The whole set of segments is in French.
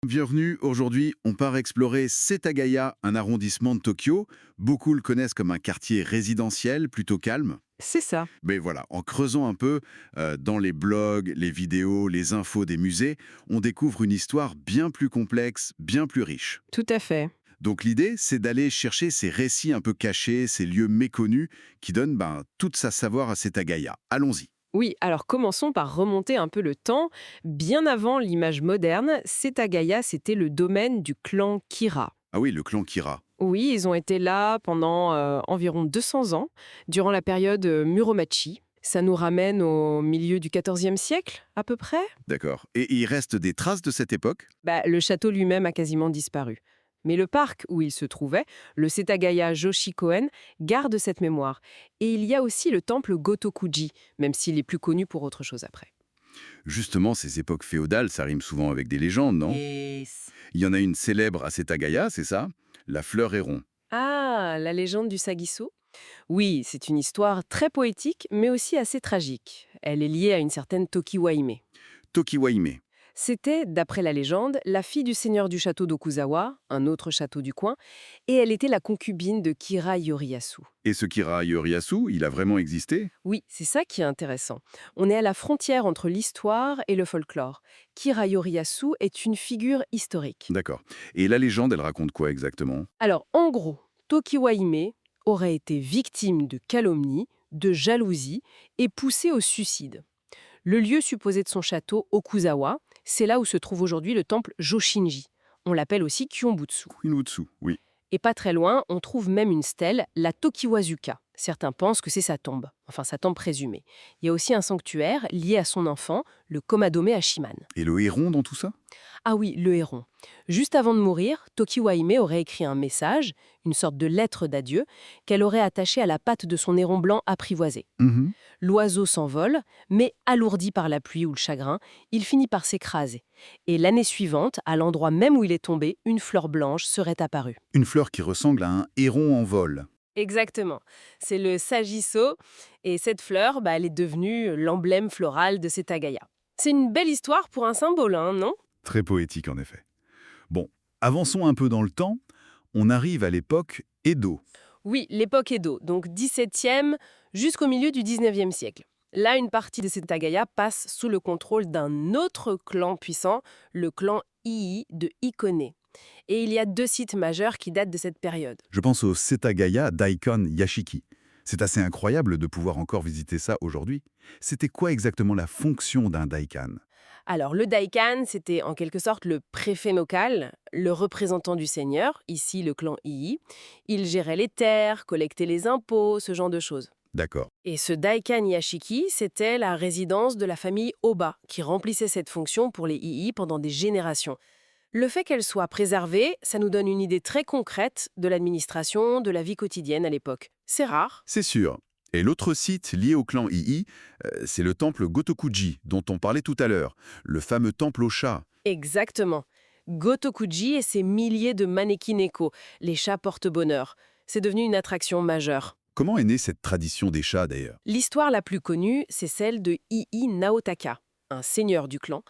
Bienvenue, aujourd'hui on part explorer Setagaya, un arrondissement de Tokyo. Beaucoup le connaissent comme un quartier résidentiel, plutôt calme. C'est ça, Mais voilà, en creusant un peu dans les blogs, les vidéos, les infos des musées, on découvre une histoire bien plus complexe, bien plus riche. tout à fait. Donc l'idée, c'est d'aller chercher ces récits un peu cachés, ces lieux méconnus qui donnent toute sa savoir à Setagaya. Allons-y. Oui, alors commençons par remonter un peu le temps. Bien avant l'image moderne, Setagaya, c'était le domaine du clan Kira. Ah oui, le clan Kira. Oui, ils ont été là pendant environ 200 ans, durant la période Muromachi. Ça nous ramène au milieu du XIVe siècle, à peu près. D'accord. Et il reste des traces de cette époque? Le château lui-même a quasiment disparu. Mais le parc où il se trouvait, le Setagaya Joshikoen, garde cette mémoire. Et il y a aussi le temple Gotokuji, même s'il est plus connu pour autre chose après. Justement, ces époques féodales, ça rime souvent avec des légendes, non? Yes. Il y en a une célèbre à Setagaya, c'est ça? La fleur héron. Ah, la légende du Sagiso? Oui, c'est une histoire très poétique, mais aussi assez tragique. Elle est liée à une certaine Tokiwa Hime. Tokiwa-hime. C'était, d'après la légende, la fille du seigneur du château d'Okuzawa, un autre château du coin, et elle était la concubine de Kira Yoriyasu. Et ce Kira Yoriyasu, il a vraiment existé? Oui, c'est ça qui est intéressant. On est à la frontière entre l'histoire et le folklore. Kira Yoriyasu est une figure historique. D'accord. Et la légende, elle raconte quoi exactement? Alors, en gros, Tokiwa Hime aurait été victime de calomnie, de jalousie et poussée au suicide. Le lieu supposé de son château, Okuzawa, c'est là où se trouve aujourd'hui le temple Joshinji. On l'appelle aussi Kyombutsu. Inutsu, oui. Et pas très loin, on trouve même une stèle, la Tokiwazuka. Certains pensent que c'est sa tombe, enfin sa tombe présumée. Il y a aussi un sanctuaire lié à son enfant, le Komadome Hashiman. Et le héron dans tout ça? Ah oui, le héron. Juste avant de mourir, Tokiwa Hime aurait écrit un message, une sorte de lettre d'adieu, qu'elle aurait attachée à la patte de son héron blanc apprivoisé. Mhm. L'oiseau s'envole, mais alourdi par la pluie ou le chagrin, il finit par s'écraser. Et l'année suivante, à l'endroit même où il est tombé, une fleur blanche serait apparue. Une fleur qui ressemble à un héron en vol. Exactement. C'est le Sagiso, et cette fleur, elle est devenue l'emblème floral de Setagaya. C'est une belle histoire pour un symbole, hein, non? Très poétique en effet. Bon, avançons un peu dans le temps. On arrive à l'époque Edo. Oui, l'époque Edo, donc 17e jusqu'au milieu du 19e siècle. Là, une partie de Setagaya passe sous le contrôle d'un autre clan puissant, le clan Ii de Ikone. Et il y a deux sites majeurs qui datent de cette période. Je pense au Setagaya Daikon Yashiki. C'est assez incroyable de pouvoir encore visiter ça aujourd'hui. C'était quoi exactement la fonction d'un daikan? Alors, le Daikan, c'était en quelque sorte le préfet local, le représentant du seigneur, ici le clan Ii. Il gérait les terres, collectait les impôts, ce genre de choses. D'accord. Et ce Daikan Yashiki, c'était la résidence de la famille Oba, qui remplissait cette fonction pour les Ii pendant des générations. Le fait qu'elle soit préservée, ça nous donne une idée très concrète de l'administration, de la vie quotidienne à l'époque. C'est rare. C'est sûr. Et l'autre site lié au clan Ii, c'est le temple Gotokuji, dont on parlait tout à l'heure, le fameux temple au chat. Exactement. Gotokuji et ses milliers de manekineko, les chats porte-bonheur. C'est devenu une attraction majeure. Comment est née cette tradition des chats d'ailleurs? L'histoire la plus connue, c'est celle de Ii Naotaka, un seigneur du clan.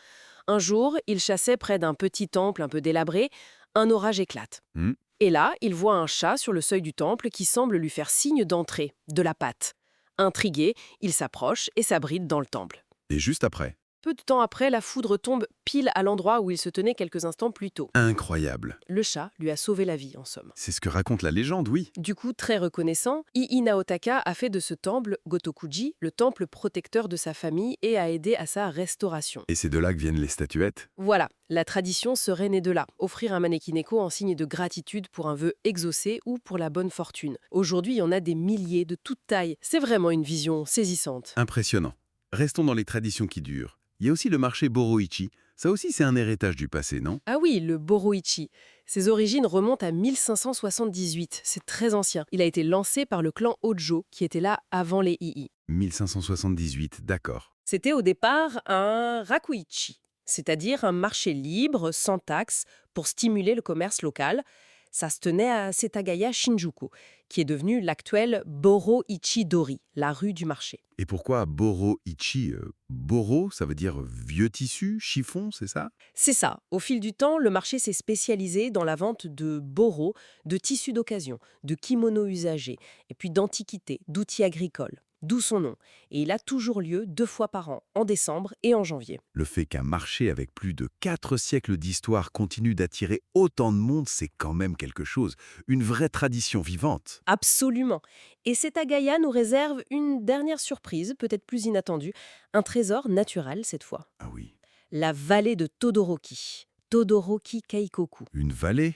Un jour, il chassait près d'un petit temple un peu délabré. Un orage éclate. Hmm. Et là, il voit un chat sur le seuil du temple qui semble lui faire signe d'entrer, de la patte. Intrigué, il s'approche et s'abrite dans le temple. Et juste après? Peu de temps après, la foudre tombe pile à l'endroit où il se tenait quelques instants plus tôt. Incroyable. Le chat lui a sauvé la vie, en somme. C'est ce que raconte la légende, oui. Du coup, très reconnaissant, Ii Naotaka a fait de ce temple, Gotokuji, le temple protecteur de sa famille et a aidé à sa restauration. Et c'est de là que viennent les statuettes. Voilà, la tradition serait née de là, offrir un manekineko en signe de gratitude pour un vœu exaucé ou pour la bonne fortune. Aujourd'hui, il y en a des milliers de toutes tailles. C'est vraiment une vision saisissante. Impressionnant. Restons dans les traditions qui durent. Il y a aussi le marché Boroichi. Ça aussi, c'est un héritage du passé, non? Ah oui, le Boroichi. Ses origines remontent à 1578. C'est très ancien. Il a été lancé par le clan Hojo, qui était là avant les Ii. 1578, d'accord. C'était au départ un rakuichi, c'est-à-dire un marché libre, sans taxes, pour stimuler le commerce local. Ça se tenait à Setagaya Shinjuku, qui est devenu l'actuel Boro-Ichi-Dori, la rue du marché. Et pourquoi Boro-Ichi Boro, ça veut dire vieux tissu, chiffon, c'est ça? C'est ça. Au fil du temps, le marché s'est spécialisé dans la vente de boro, de tissus d'occasion, de kimonos usagés, et puis d'antiquités, d'outils agricoles. D'où son nom. Et il a toujours lieu 2 fois par an, en décembre et en janvier. Le fait qu'un marché avec plus de 4 siècles d'histoire continue d'attirer autant de monde, c'est quand même quelque chose. Une vraie tradition vivante. Absolument. Et Setagaya nous réserve une dernière surprise, peut-être plus inattendue, un trésor naturel cette fois. Ah oui. La vallée de Todoroki. Todoroki Keikoku. Une vallée?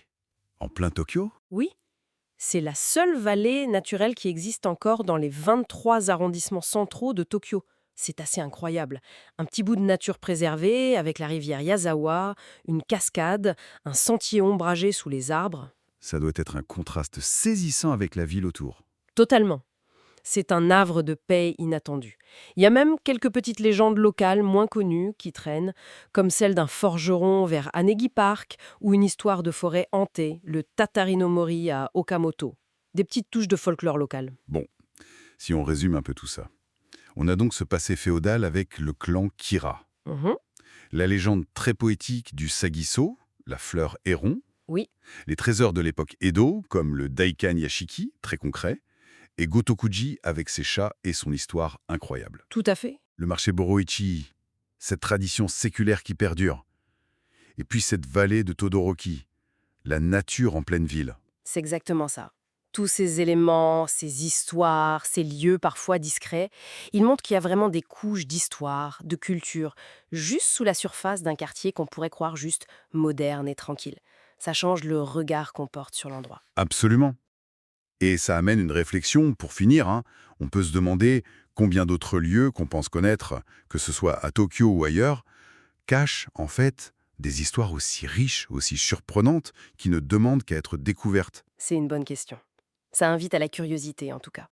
En plein Tokyo? Oui, c'est la seule vallée naturelle qui existe encore dans les 23 arrondissements centraux de Tokyo. C'est assez incroyable. Un petit bout de nature préservée, avec la rivière Yazawa, une cascade, un sentier ombragé sous les arbres. Ça doit être un contraste saisissant avec la ville autour. Totalement. C'est un havre de paix inattendu. Il y a même quelques petites légendes locales moins connues qui traînent, comme celle d'un forgeron vers Anegi Park ou une histoire de forêt hantée, le Tatarino-mori à Okamoto. Des petites touches de folklore local. Bon, si on résume un peu tout ça. On a donc ce passé féodal avec le clan Kira. Mhm. La légende très poétique du Sagiso, la fleur héron. Oui, Les trésors de l'époque Edo, comme le Daikan Yashiki, très concret. Et Gotokuji avec ses chats et son histoire incroyable. tout à fait. Le marché Boroichi, cette tradition séculaire qui perdure. Et puis cette vallée de Todoroki, la nature en pleine ville. C'est exactement ça. Tous ces éléments, ces histoires, ces lieux parfois discrets, ils montrent qu'il y a vraiment des couches d'histoire, de culture, juste sous la surface d'un quartier qu'on pourrait croire juste moderne et tranquille. Ça change le regard qu'on porte sur l'endroit. Absolument. Et ça amène une réflexion, pour finir, hein. On peut se demander combien d'autres lieux qu'on pense connaître, que ce soit à Tokyo ou ailleurs, cachent en fait des histoires aussi riches, aussi surprenantes, qui ne demandent qu'à être découvertes. C'est une bonne question. Ça invite à la curiosité en tout cas.